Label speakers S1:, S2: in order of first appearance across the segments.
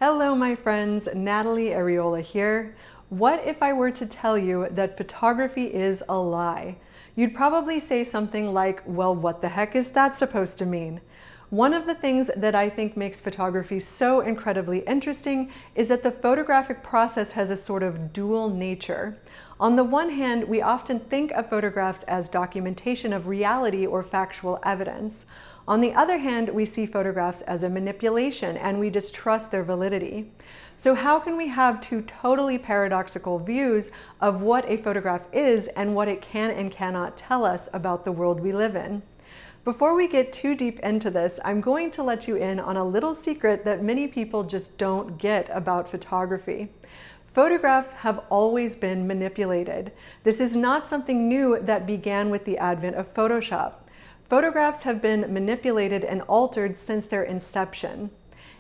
S1: Hello, my friends. Natalie Areola here. What if I were to tell you that photography is a lie? You'd probably say something like, well, what the heck is that supposed to mean? One of the things that I think makes photography so incredibly interesting is that the photographic process has a sort of dual nature. On the one hand, we often think of photographs as documentation of reality or factual evidence. On the other hand, we see photographs as a manipulation and we distrust their validity. So how can we have two totally paradoxical views of what a photograph is and what it can and cannot tell us about the world we live in? Before we get too deep into this, I'm going to let you in on a little secret that many people just don't get about photography. Photographs have always been manipulated. This is not something new that began with the advent of Photoshop. Photographs have been manipulated and altered since their inception.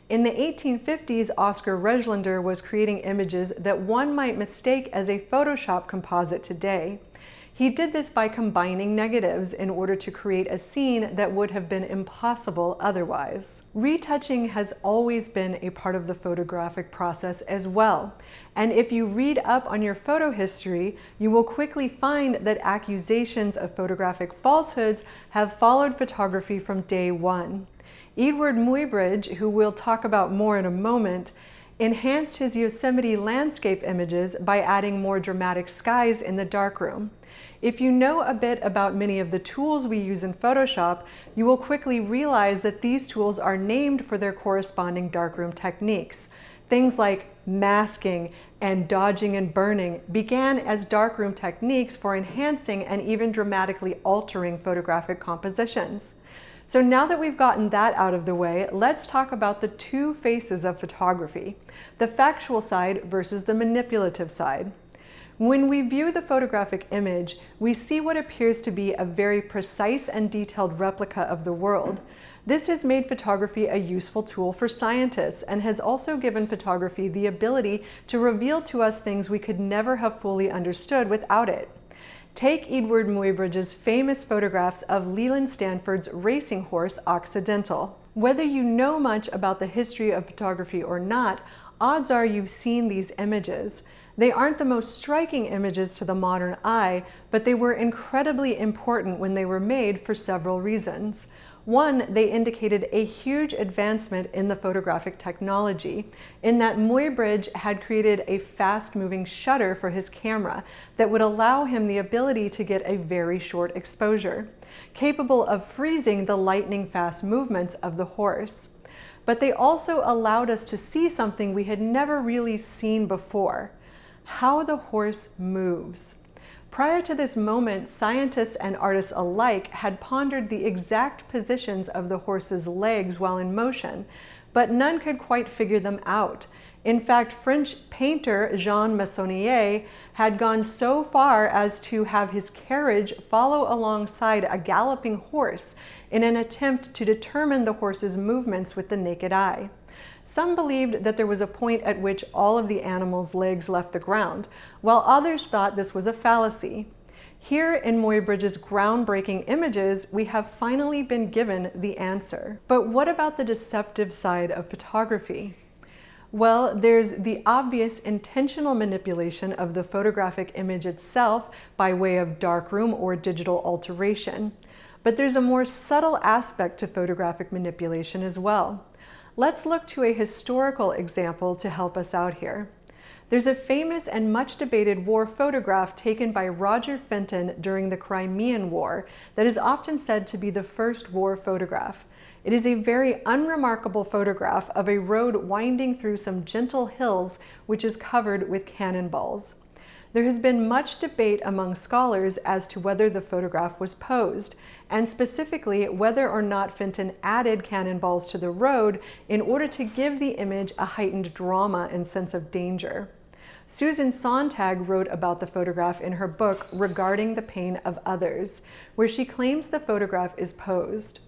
S1: In the 1850s, Oskar Rejlander was creating images that one might mistake as a Photoshop composite today. He did this by combining negatives in order to create a scene that would have been impossible otherwise. Retouching has always been a part of the photographic process as well. And if you read up on your photo history, you will quickly find that accusations of photographic falsehoods have followed photography from day one. Edward Muybridge, who we'll talk about more in a moment, enhanced his Yosemite landscape images by adding more dramatic skies in the darkroom. If you know a bit about many of the tools we use in Photoshop, you will quickly realize that these tools are named for their corresponding darkroom techniques. Things like masking and dodging and burning began as darkroom techniques for enhancing and even dramatically altering photographic compositions. So now that we've gotten that out of the way, let's talk about the two faces of photography, the factual side versus the manipulative side. When we view the photographic image, we see what appears to be a very precise and detailed replica of the world. This has made photography a useful tool for scientists and has also given photography the ability to reveal to us things we could never have fully understood without it. Take Edward Muybridge's famous photographs of Leland Stanford's racing horse Occidental. Whether you know much about the history of photography or not, odds are you've seen these images. They aren't the most striking images to the modern eye, but they were incredibly important when they were made for several reasons. One, they indicated a huge advancement in the photographic technology, in that Muybridge had created a fast-moving shutter for his camera that would allow him the ability to get a very short exposure, capable of freezing the lightning-fast movements of the horse. But they also allowed us to see something we had never really seen before: how the horse moves. Prior to this moment, scientists and artists alike had pondered the exact positions of the horse's legs while in motion, but none could quite figure them out. In fact, French painter Jean Meissonier had gone so far as to have his carriage follow alongside a galloping horse in an attempt to determine the horse's movements with the naked eye. Some believed that there was a point at which all of the animal's legs left the ground, while others thought this was a fallacy. Here in Muybridge's groundbreaking images, we have finally been given the answer. But what about the deceptive side of photography? Well, there's the obvious intentional manipulation of the photographic image itself by way of darkroom or digital alteration. But there's a more subtle aspect to photographic manipulation as well. Let's look to a historical example to help us out here. There's a famous and much debated war photograph taken by Roger Fenton during the Crimean War that is often said to be the first war photograph. It is a very unremarkable photograph of a road winding through some gentle hills which is covered with cannonballs. There has been much debate among scholars as to whether the photograph was posed, and specifically whether or not Fenton added cannonballs to the road in order to give the image a heightened drama and sense of danger. Susan Sontag wrote about the photograph in her book Regarding the Pain of Others, where she claims the photograph is posed.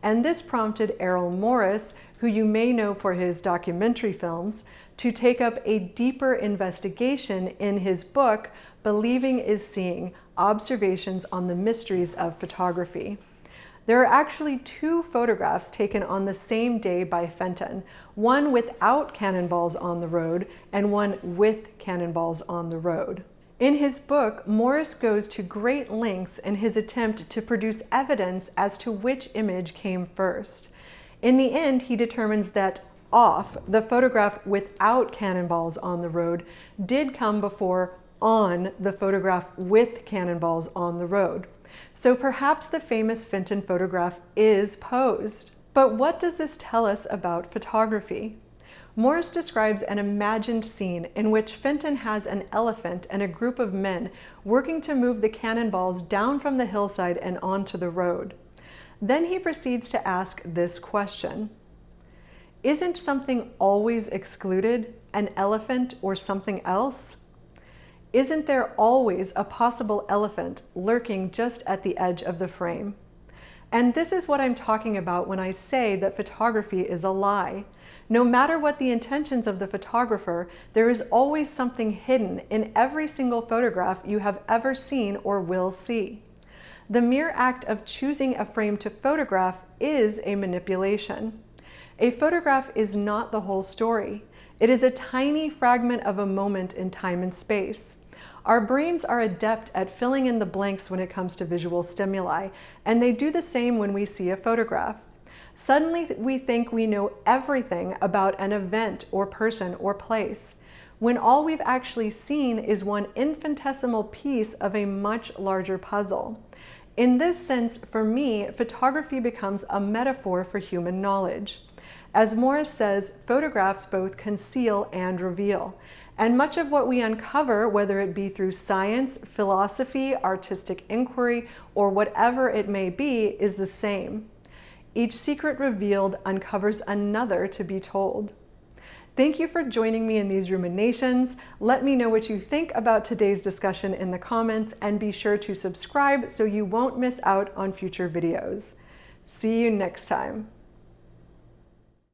S1: And this prompted Errol Morris, who you may know for his documentary films, to take up a deeper investigation in his book, Believing is Seeing: Observations on the Mysteries of Photography. There are actually two photographs taken on the same day by Fenton, one without cannonballs on the road and one with cannonballs on the road. In his book, Morris goes to great lengths in his attempt to produce evidence as to which image came first. In the end, he determines that off, the photograph without cannonballs on the road, did come before on, the photograph with cannonballs on the road. So perhaps the famous Fenton photograph is posed. But what does this tell us about photography? Morris describes an imagined scene in which Fenton has an elephant and a group of men working to move the cannonballs down from the hillside and onto the road. Then he proceeds to ask this question: isn't something always excluded, an elephant or something else? Isn't there always a possible elephant lurking just at the edge of the frame? And this is what I'm talking about when I say that photography is a lie. No matter what the intentions of the photographer, there is always something hidden in every single photograph you have ever seen or will see. The mere act of choosing a frame to photograph is a manipulation. A photograph is not the whole story. It is a tiny fragment of a moment in time and space. Our brains are adept at filling in the blanks when it comes to visual stimuli, and they do the same when we see a photograph. Suddenly, we think we know everything about an event or person or place, when all we've actually seen is one infinitesimal piece of a much larger puzzle. In this sense, for me, photography becomes a metaphor for human knowledge. As Morris says, photographs both conceal and reveal. And much of what we uncover, whether it be through science, philosophy, artistic inquiry, or whatever it may be, is the same. Each secret revealed uncovers another to be told. Thank you for joining me in these ruminations. Let me know what you think about today's discussion in the comments, and be sure to subscribe so you won't miss out on future videos. See you next time.